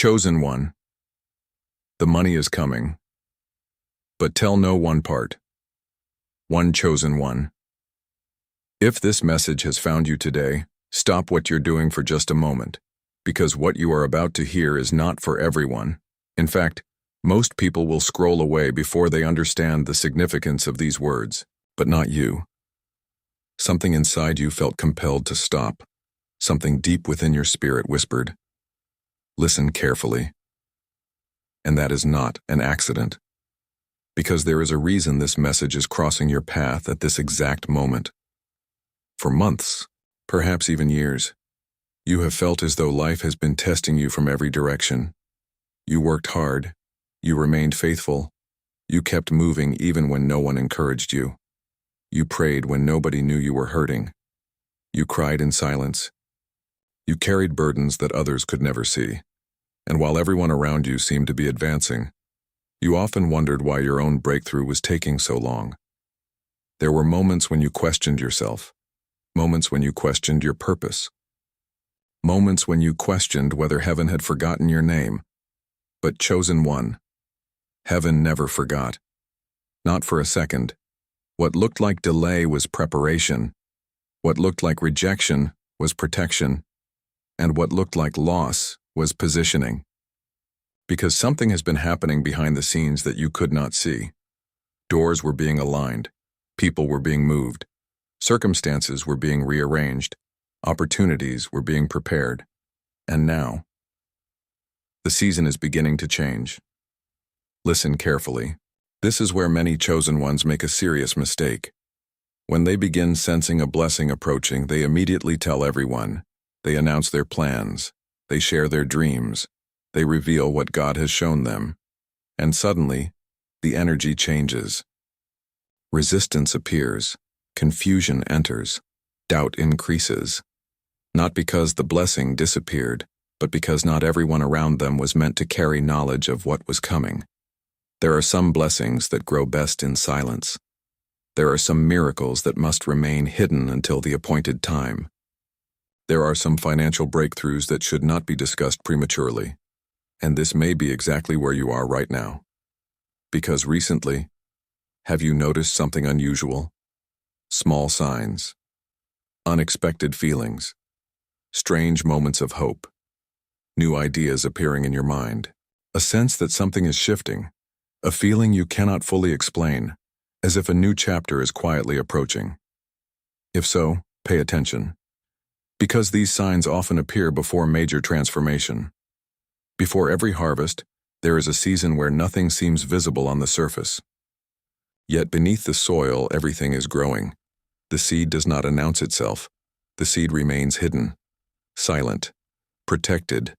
Chosen one, the money is coming, but tell no one part. One chosen one. If this message has found you today, stop what you're doing for just a moment, because what you are about to hear is not for everyone. In fact, most people will scroll away before they understand the significance of these words, but not you. Something inside you felt compelled to stop. Something deep within your spirit whispered, "Listen carefully." And that is not an accident, because there is a reason this message is crossing your path at this exact moment. For months, perhaps even years, you have felt as though life has been testing you from every direction. You worked hard, you remained faithful, you kept moving even when no one encouraged you. You prayed when nobody knew you were hurting. You cried in silence. You carried burdens that others could never see. And while everyone around you seemed to be advancing, you often wondered why your own breakthrough was taking so long. There were moments when you questioned yourself, moments when you questioned your purpose, moments when you questioned whether heaven had forgotten your name. But chosen one, heaven never forgot. Not for a second. What looked like delay was preparation. What looked like rejection was protection. And what looked like loss was positioning. Because something has been happening behind the scenes that you could not see. Doors were being aligned. People were being moved. Circumstances were being rearranged. Opportunities were being prepared. And now, the season is beginning to change. Listen carefully. This is where many chosen ones make a serious mistake. When they begin sensing a blessing approaching, they immediately tell everyone. They announce their plans. They share their dreams. They reveal what God has shown them. And suddenly, the energy changes. Resistance appears. Confusion enters. Doubt increases. Not because the blessing disappeared, but because not everyone around them was meant to carry knowledge of what was coming. There are some blessings that grow best in silence. There are some miracles that must remain hidden until the appointed time. There are some financial breakthroughs that should not be discussed prematurely. And this may be exactly where you are right now. Because recently, have you noticed something unusual? Small signs, unexpected feelings, strange moments of hope, new ideas appearing in your mind, a sense that something is shifting, a feeling you cannot fully explain, as if a new chapter is quietly approaching. If so, pay attention. Because these signs often appear before major transformation. Before every harvest, there is a season where nothing seems visible on the surface. Yet beneath the soil, everything is growing. The seed does not announce itself. The seed remains hidden, silent, protected,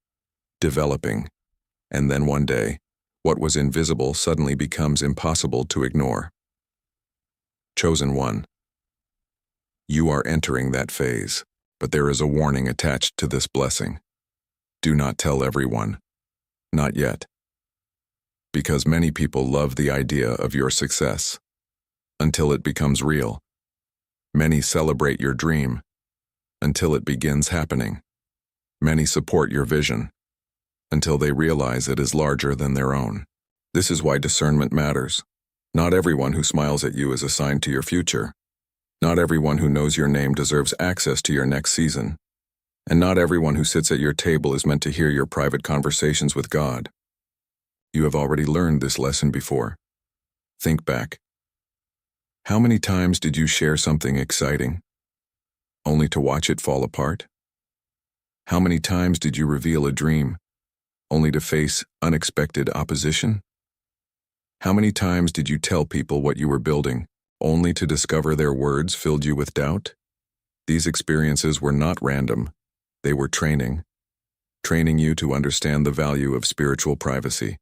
developing. And then one day, what was invisible suddenly becomes impossible to ignore. Chosen one. You are entering that phase, but there is a warning attached to this blessing. Do not tell everyone. Not yet. Because many people love the idea of your success. Until it becomes real. Many celebrate your dream. Until it begins happening. Many support your vision. Until they realize it is larger than their own. This is why discernment matters. Not everyone who smiles at you is assigned to your future. Not everyone who knows your name deserves access to your next season. And not everyone who sits at your table is meant to hear your private conversations with God. You have already learned this lesson before. Think back. How many times did you share something exciting, only to watch it fall apart? How many times did you reveal a dream, only to face unexpected opposition? How many times did you tell people what you were building, only to discover their words filled you with doubt? These experiences were not random. They were training. Training you to understand the value of spiritual privacy.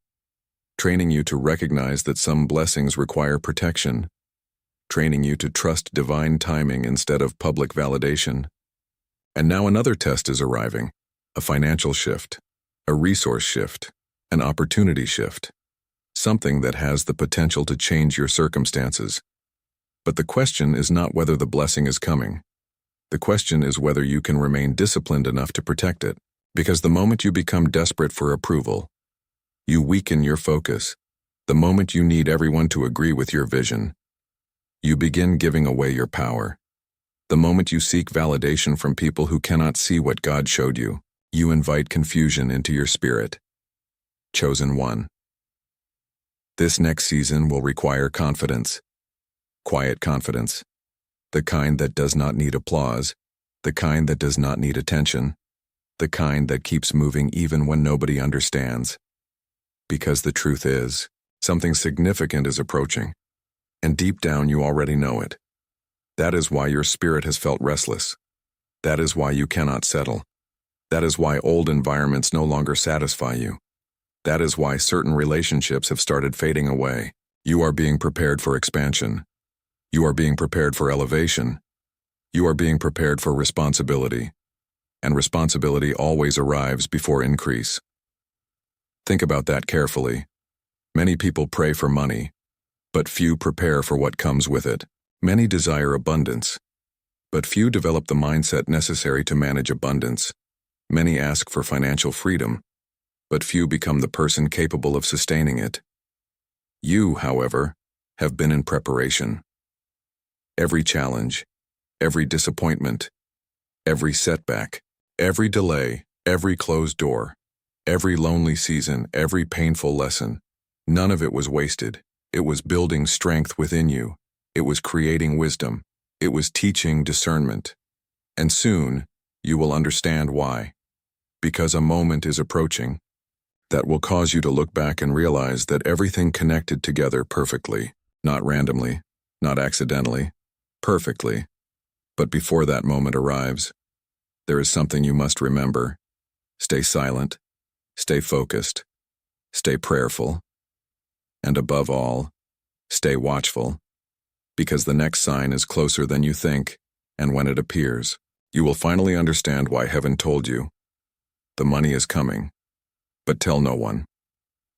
Training you to recognize that some blessings require protection. Training you to trust divine timing instead of public validation. And now another test is arriving. A financial shift. A resource shift. An opportunity shift. Something that has the potential to change your circumstances. But the question is not whether the blessing is coming. The question is whether you can remain disciplined enough to protect it. Because the moment you become desperate for approval, you weaken your focus. The moment you need everyone to agree with your vision, you begin giving away your power. The moment you seek validation from people who cannot see what God showed you, you invite confusion into your spirit. Chosen one. This next season will require confidence. Quiet confidence. The kind that does not need applause. The kind that does not need attention. The kind that keeps moving even when nobody understands. Because the truth is, something significant is approaching. And deep down you already know it. That is why your spirit has felt restless. That is why you cannot settle. That is why old environments no longer satisfy you. That is why certain relationships have started fading away. You are being prepared for expansion. You are being prepared for elevation. You are being prepared for responsibility. And responsibility always arrives before increase. Think about that carefully. Many people pray for money, but few prepare for what comes with it. Many desire abundance, but few develop the mindset necessary to manage abundance. Many ask for financial freedom, but few become the person capable of sustaining it. You, however, have been in preparation. Every challenge, every disappointment, every setback, every delay, every closed door, every lonely season, every painful lesson, none of it was wasted. It was building strength within you. It was creating wisdom. It was teaching discernment. And soon, you will understand why. Because a moment is approaching that will cause you to look back and realize that everything connected together perfectly, not randomly, not accidentally, perfectly. But before that moment arrives, there is something you must remember. Stay silent, stay focused, stay prayerful, and above all, stay watchful, because the next sign is closer than you think, and when it appears, you will finally understand why heaven told you. The money is coming, but tell no one.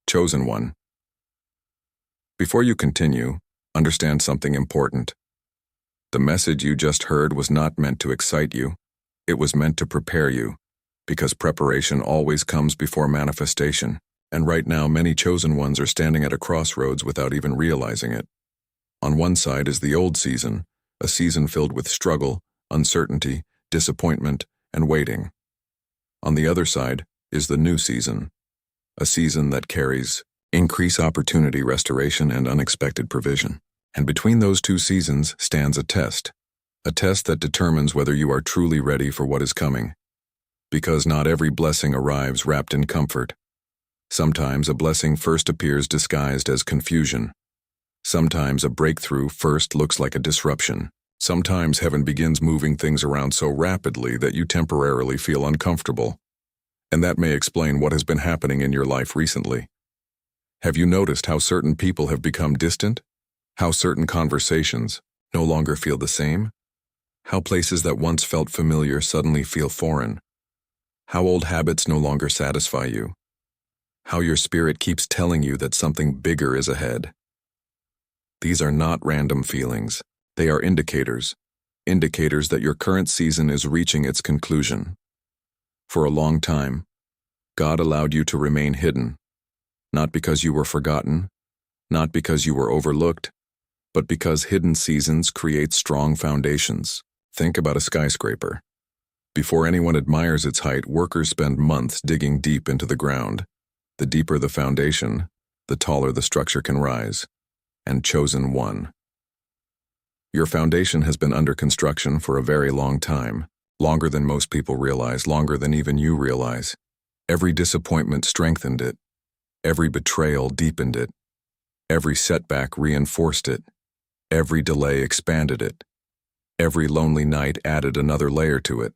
Chosen one. Before you continue, understand something important. The message you just heard was not meant to excite you. It was meant to prepare you, because preparation always comes before manifestation. And right now, many chosen ones are standing at a crossroads without even realizing it. On one side is the old season, a season filled with struggle, uncertainty, disappointment, and waiting. On the other side is the new season, a season that carries increased opportunity, restoration, and unexpected provision. And between those two seasons stands a test that determines whether you are truly ready for what is coming. Because not every blessing arrives wrapped in comfort. Sometimes a blessing first appears disguised as confusion. Sometimes a breakthrough first looks like a disruption. Sometimes heaven begins moving things around so rapidly that you temporarily feel uncomfortable. And that may explain what has been happening in your life recently. Have you noticed how certain people have become distant? How certain conversations no longer feel the same? How places that once felt familiar suddenly feel foreign? How old habits no longer satisfy you? How your spirit keeps telling you that something bigger is ahead. These are not random feelings. They are indicators that your current season is reaching its conclusion. For a long time, God allowed you to remain hidden, not because you were forgotten, not because you were overlooked, but because hidden seasons create strong foundations. Think about a skyscraper. Before anyone admires its height, workers spend months digging deep into the ground. The deeper the foundation, the taller the structure can rise. And chosen one. Your foundation has been under construction for a very long time, longer than most people realize, longer than even you realize. Every disappointment strengthened it. Every betrayal deepened it. Every setback reinforced it. Every delay expanded it. Every lonely night added another layer to it.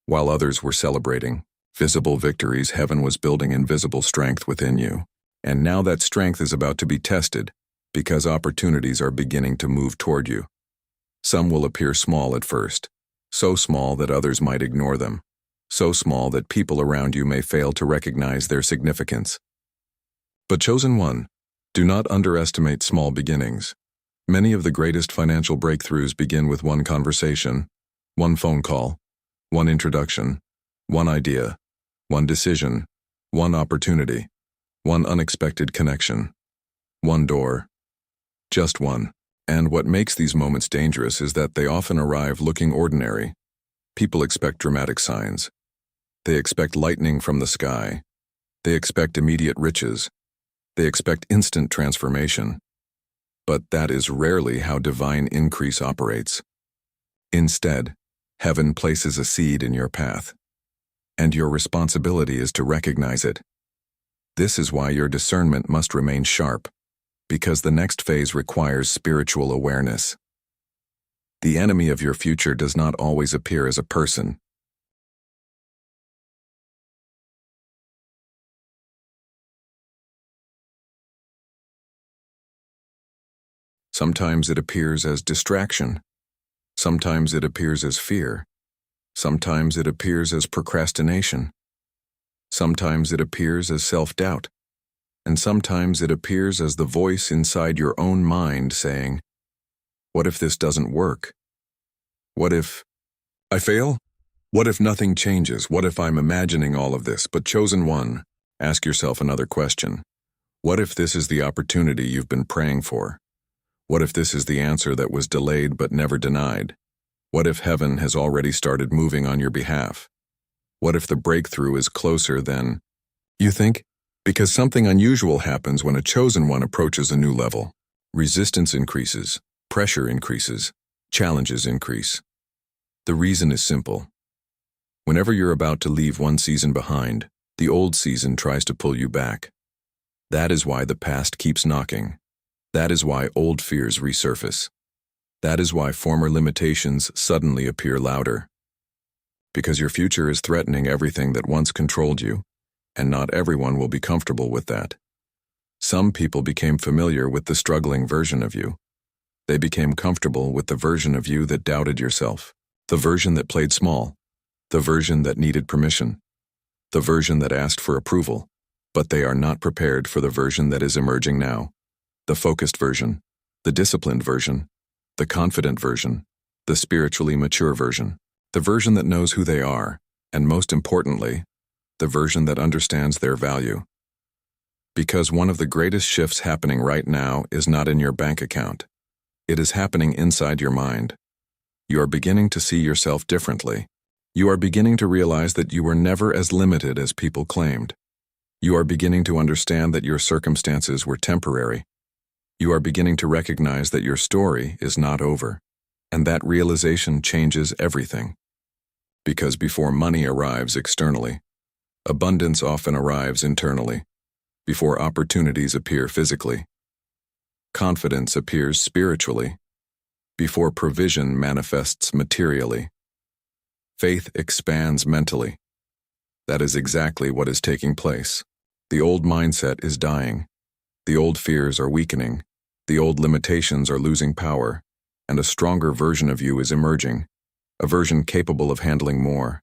While others were celebrating visible victories, heaven was building invisible strength within you. And now that strength is about to be tested, because opportunities are beginning to move toward you. Some will appear small at first, so small that others might ignore them, so small that people around you may fail to recognize their significance. But chosen one, do not underestimate small beginnings. Many of the greatest financial breakthroughs begin with one conversation, one phone call, one introduction, one idea, one decision, one opportunity, one unexpected connection, one door, just one. And what makes these moments dangerous is that they often arrive looking ordinary. People expect dramatic signs. They expect lightning from the sky. They expect immediate riches. They expect instant transformation. But that is rarely how divine increase operates. Instead, heaven places a seed in your path, and your responsibility is to recognize it. This is why your discernment must remain sharp, because the next phase requires spiritual awareness. The enemy of your future does not always appear as a person. Sometimes it appears as distraction. Sometimes it appears as fear. Sometimes it appears as procrastination. Sometimes it appears as self-doubt. And sometimes it appears as the voice inside your own mind saying, "What if this doesn't work? What if I fail? What if nothing changes? What if I'm imagining all of this?" But chosen one, ask yourself another question. What if this is the opportunity you've been praying for? What if this is the answer that was delayed but never denied? What if heaven has already started moving on your behalf? What if the breakthrough is closer than you think? Because something unusual happens when a chosen one approaches a new level. Resistance increases, pressure increases, challenges increase. The reason is simple. Whenever you're about to leave one season behind, the old season tries to pull you back. That is why the past keeps knocking. That is why old fears resurface. That is why former limitations suddenly appear louder. Because your future is threatening everything that once controlled you, and not everyone will be comfortable with that. Some people became familiar with the struggling version of you. They became comfortable with the version of you that doubted yourself, the version that played small, the version that needed permission, the version that asked for approval, but they are not prepared for the version that is emerging now. The focused version, the disciplined version, the confident version, the spiritually mature version, the version that knows who they are, and most importantly, the version that understands their value. Because one of the greatest shifts happening right now is not in your bank account. It is happening inside your mind. You are beginning to see yourself differently. You are beginning to realize that you were never as limited as people claimed. You are beginning to understand that your circumstances were temporary. You are beginning to recognize that your story is not over, and that realization changes everything. Because before money arrives externally, abundance often arrives internally. Before opportunities appear physically, confidence appears spiritually. Before provision manifests materially, faith expands mentally. That is exactly what is taking place. The old mindset is dying. The old fears are weakening. The old limitations are losing power, and a stronger version of you is emerging, a version capable of handling more,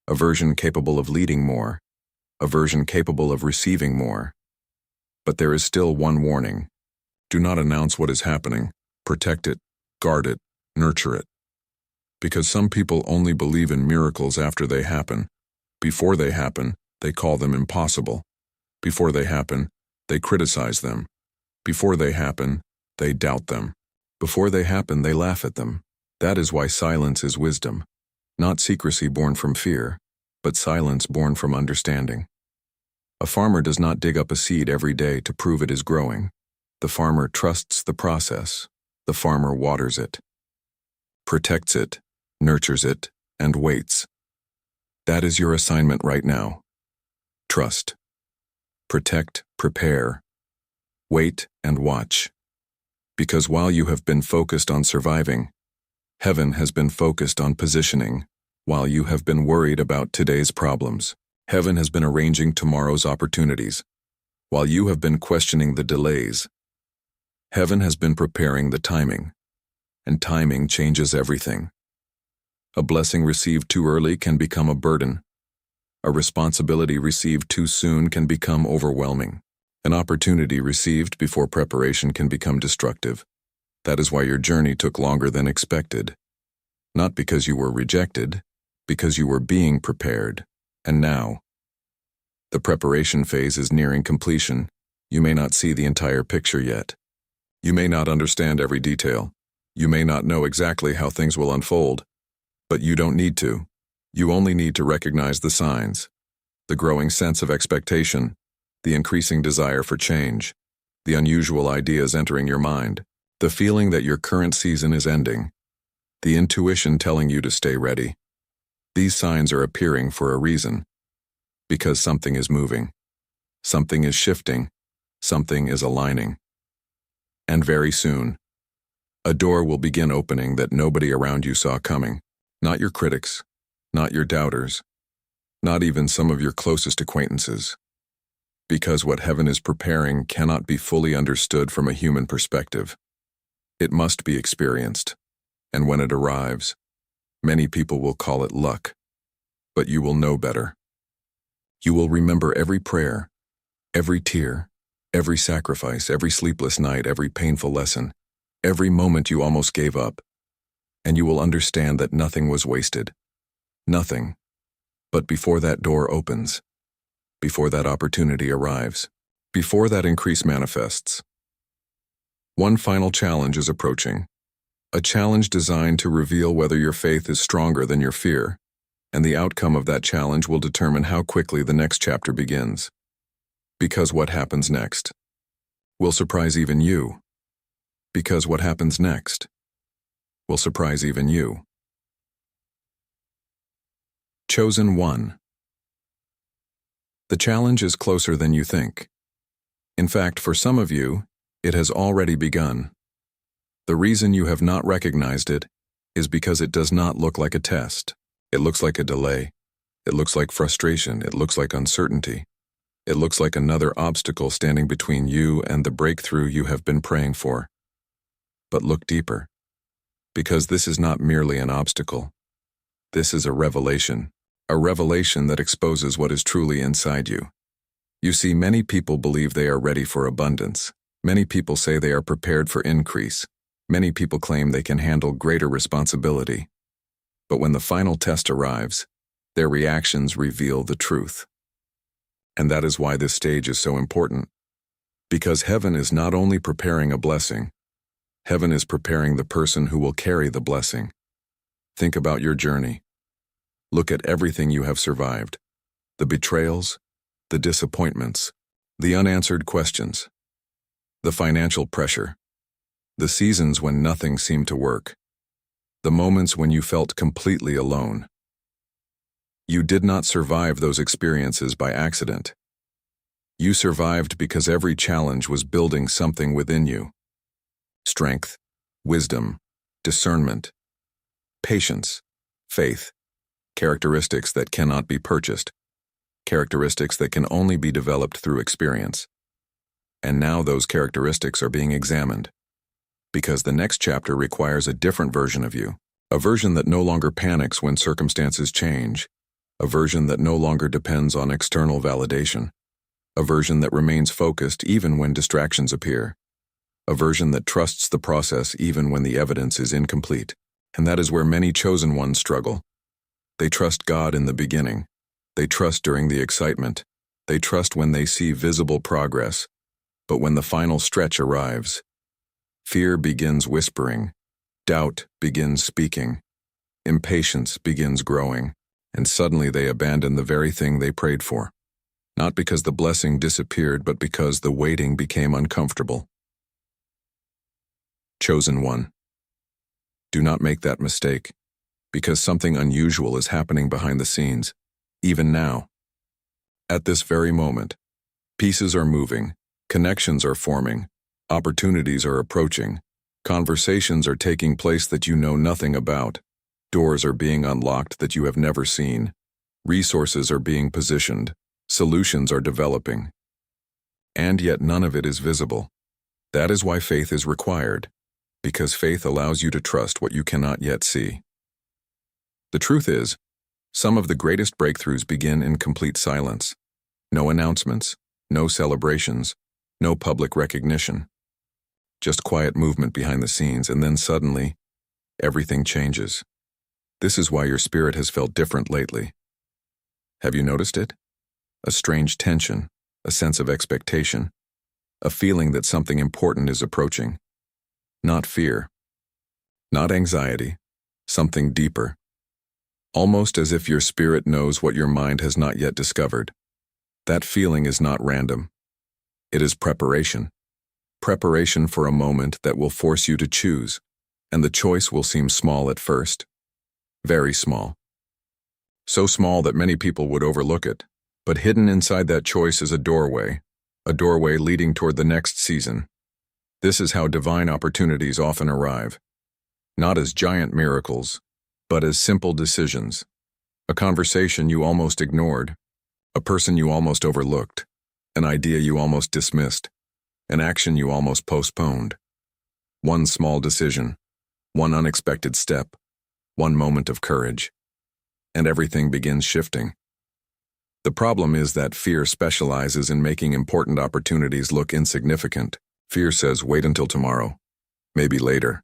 a version capable of leading more, a version capable of receiving more. But there is still one warning. Do not announce what is happening. Protect it, guard it, nurture it. Because some people only believe in miracles after they happen. Before they happen, they call them impossible. Before they happen, they criticize them. Before they happen, they doubt them. Before they happen, they laugh at them. That is why silence is wisdom. Not secrecy born from fear, but silence born from understanding. A farmer does not dig up a seed every day to prove it is growing. The farmer trusts the process. The farmer waters it, protects it, nurtures it, and waits. That is your assignment right now. Trust. Protect, prepare. Wait and watch. Because while you have been focused on surviving, heaven has been focused on positioning. While you have been worried about today's problems, heaven has been arranging tomorrow's opportunities. While you have been questioning the delays, heaven has been preparing the timing. And timing changes everything. A blessing received too early can become a burden. A responsibility received too soon can become overwhelming. An opportunity received before preparation can become destructive. That is why your journey took longer than expected. Not because you were rejected, because you were being prepared. And now, The preparation phase is nearing completion. You may not see the entire picture yet. You may not understand every detail. You may not know exactly how things will unfold. But you don't need to. You only need to recognize the signs. The growing sense of expectation, the increasing desire for change, the unusual ideas entering your mind, the feeling that your current season is ending, the intuition telling you to stay ready. These signs are appearing for a reason. Because something is moving. Something is shifting. Something is aligning. And very soon, a door will begin opening that nobody around you saw coming. Not your critics, not your doubters, not even some of your closest acquaintances. Because what heaven is preparing cannot be fully understood from a human perspective. It must be experienced, and when it arrives, many people will call it luck, but you will know better. You will remember every prayer, every tear, every sacrifice, every sleepless night, every painful lesson, every moment you almost gave up, and you will understand that nothing was wasted. Nothing. But before that door opens, before that opportunity arrives, before that increase manifests, one final challenge is approaching. A challenge designed to reveal whether your faith is stronger than your fear, and the outcome of that challenge will determine how quickly the next chapter begins. Because what happens next will surprise even you. Because what happens next will surprise even you. Chosen one. The challenge is closer than you think. In fact, for some of you, it has already begun. The reason you have not recognized it is because it does not look like a test. It looks like a delay. It looks like frustration. It looks like uncertainty. It looks like another obstacle standing between you and the breakthrough you have been praying for. But look deeper, because this is not merely an obstacle. This is a revelation that exposes what is truly inside you. You see, many people believe they are ready for abundance. Many people say they are prepared for increase. Many people claim they can handle greater responsibility. But when the final test arrives, their reactions reveal the truth. And that is why this stage is so important. Because heaven is not only preparing a blessing, heaven is preparing the person who will carry the blessing. Think about your journey. Look at everything you have survived. The betrayals, the disappointments, the unanswered questions, the financial pressure, the seasons when nothing seemed to work, the moments when you felt completely alone. You did not survive those experiences by accident. You survived because every challenge was building something within you. Strength, wisdom, discernment, patience, faith, characteristics that cannot be purchased, characteristics that can only be developed through experience. And now those characteristics are being examined. Because the next chapter requires a different version of you, a version that no longer panics when circumstances change, a version that no longer depends on external validation, a version that remains focused even when distractions appear, a version that trusts the process even when the evidence is incomplete. And that is where many chosen ones struggle. They trust God in the beginning. They trust during the excitement. They trust when they see visible progress. But when the final stretch arrives, fear begins whispering, doubt begins speaking, impatience begins growing, and suddenly they abandon the very thing they prayed for. Not because the blessing disappeared, but because the waiting became uncomfortable. Chosen one. Do not make that mistake, because something unusual is happening behind the scenes, even now. At this very moment, pieces are moving, connections are forming, opportunities are approaching, conversations are taking place that you know nothing about, doors are being unlocked that you have never seen, resources are being positioned, solutions are developing. And yet none of it is visible. That is why faith is required, because faith allows you to trust what you cannot yet see. The truth is, some of the greatest breakthroughs begin in complete silence. No announcements, no celebrations, no public recognition. Just quiet movement behind the scenes, and then suddenly, everything changes. This is why your spirit has felt different lately. Have you noticed it? a strange tension, a sense of expectation, a feeling that something important is approaching. Not fear, not anxiety, something deeper. Almost as if your spirit knows what your mind has not yet discovered. That feeling is not random. It is preparation. Preparation for a moment that will force you to choose, and the choice will seem small at first. Very small. So small that many people would overlook it, but hidden inside that choice is a doorway leading toward the next season. This is how divine opportunities often arrive. Not as giant miracles, but as simple decisions. A conversation you almost ignored, a person you almost overlooked, an idea you almost dismissed, an action you almost postponed. One small decision, one unexpected step, one moment of courage, and everything begins shifting. The problem is that fear specializes in making important opportunities look insignificant. Fear says, wait until tomorrow, maybe later.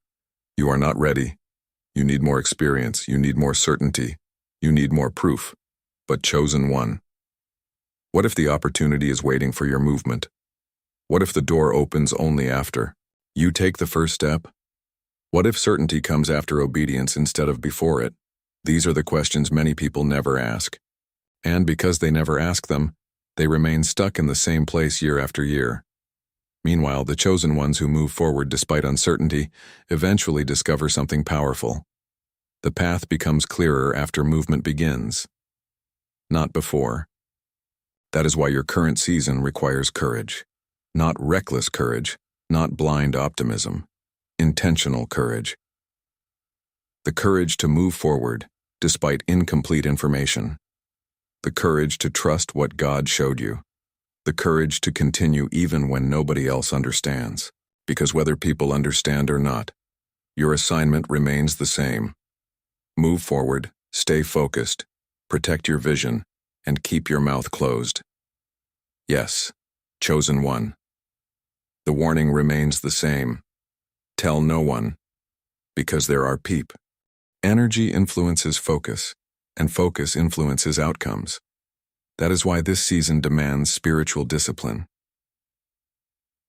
You are not ready. You need more experience, you need more certainty, you need more proof. But chosen one. What if the opportunity is waiting for your movement? What if the door opens only after you take the first step? What if certainty comes after obedience instead of before it? These are the questions many people never ask. And because they never ask them, they remain stuck in the same place year after year. Meanwhile, the chosen ones who move forward despite uncertainty eventually discover something powerful. The path becomes clearer after movement begins, not before. That is why your current season requires courage. Not reckless courage, not blind optimism. Intentional courage. The courage to move forward despite incomplete information. The courage to trust what God showed you. The courage to continue even when nobody else understands. Because whether people understand or not, your assignment remains the same. Move forward, stay focused, protect your vision, and keep your mouth closed. Yes, chosen one. The warning remains the same. Tell no one, because there are people. Energy influences focus, and focus influences outcomes. That is why this season demands spiritual discipline.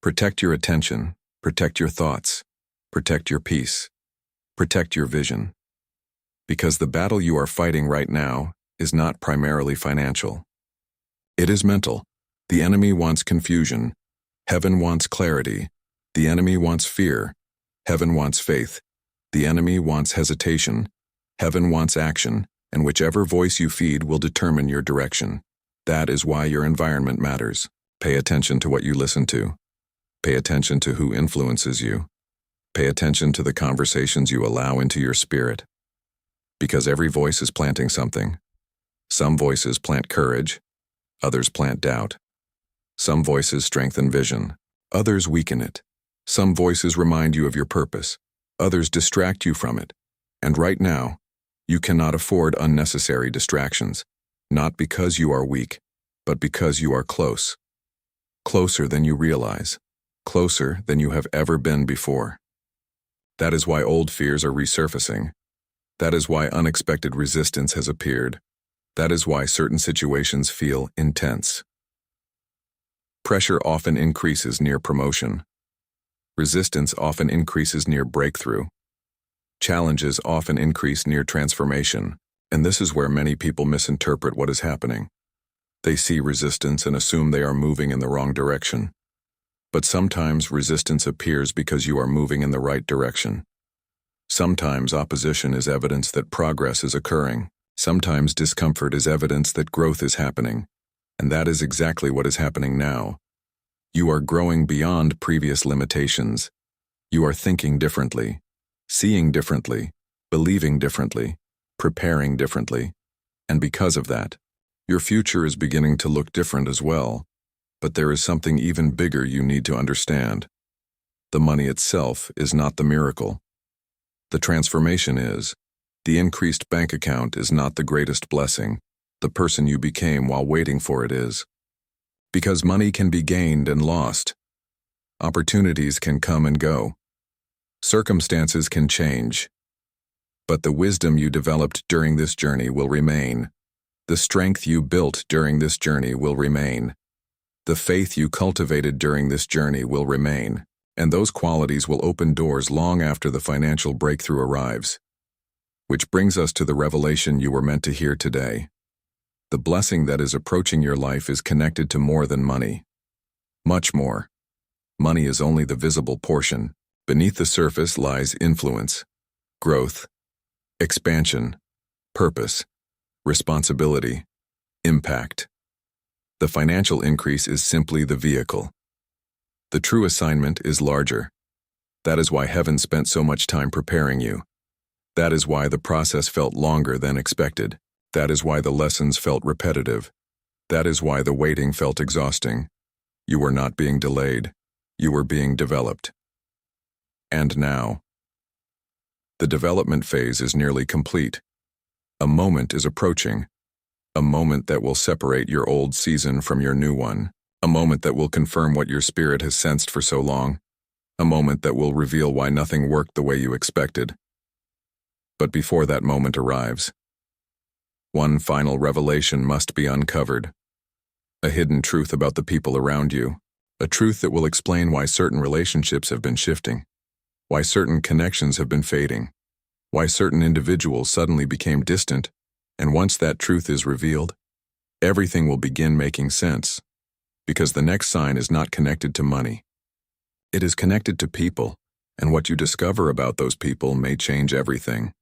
Protect your attention, protect your thoughts, protect your peace, protect your vision. Because the battle you are fighting right now is not primarily financial. It is mental. The enemy wants confusion. Heaven wants clarity. The enemy wants fear. Heaven wants faith. The enemy wants hesitation. Heaven wants action, and whichever voice you feed will determine your direction. That is why your environment matters. Pay attention to what you listen to. Pay attention to who influences you. Pay attention to the conversations you allow into your spirit. Because every voice is planting something. Some voices plant courage, others plant doubt. Some voices strengthen vision, others weaken it. Some voices remind you of your purpose, others distract you from it. And right now, you cannot afford unnecessary distractions, not because you are weak, but because you are close. Closer than you realize, closer than you have ever been before. That is why old fears are resurfacing. That is why unexpected resistance has appeared. That is why certain situations feel intense. Pressure often increases near promotion. Resistance often increases near breakthrough. Challenges often increase near transformation, and this is where many people misinterpret what is happening. They see resistance and assume they are moving in the wrong direction. But sometimes resistance appears because you are moving in the right direction. Sometimes opposition is evidence that progress is occurring. Sometimes discomfort is evidence that growth is happening. And that is exactly what is happening now. You are growing beyond previous limitations. You are thinking differently, seeing differently, believing differently, preparing differently. And because of that, your future is beginning to look different as well. But there is something even bigger you need to understand. The money itself is not the miracle. The transformation is. The increased bank account is not the greatest blessing. The person you became while waiting for it is. Because money can be gained and lost. Opportunities can come and go. Circumstances can change. But the wisdom you developed during this journey will remain. The strength you built during this journey will remain. The faith you cultivated during this journey will remain, and those qualities will open doors long after the financial breakthrough arrives. Which brings us to the revelation you were meant to hear today. The blessing that is approaching your life is connected to more than money. Much more. Money is only the visible portion. Beneath the surface lies influence, growth, expansion, purpose, responsibility, impact. The financial increase is simply the vehicle. The true assignment is larger. That is why heaven spent so much time preparing you. That is why the process felt longer than expected. That is why the lessons felt repetitive. That is why the waiting felt exhausting. You were not being delayed. You were being developed. And now, the development phase is nearly complete. A moment is approaching. A moment that will separate your old season from your new one. A moment that will confirm what your spirit has sensed for so long. A moment that will reveal why nothing worked the way you expected. But before that moment arrives, one final revelation must be uncovered. A hidden truth about the people around you. A truth that will explain why certain relationships have been shifting. Why certain connections have been fading. Why certain individuals suddenly became distant. And once that truth is revealed, everything will begin making sense. Because the next sign is not connected to money. It is connected to people, and what you discover about those people may change everything.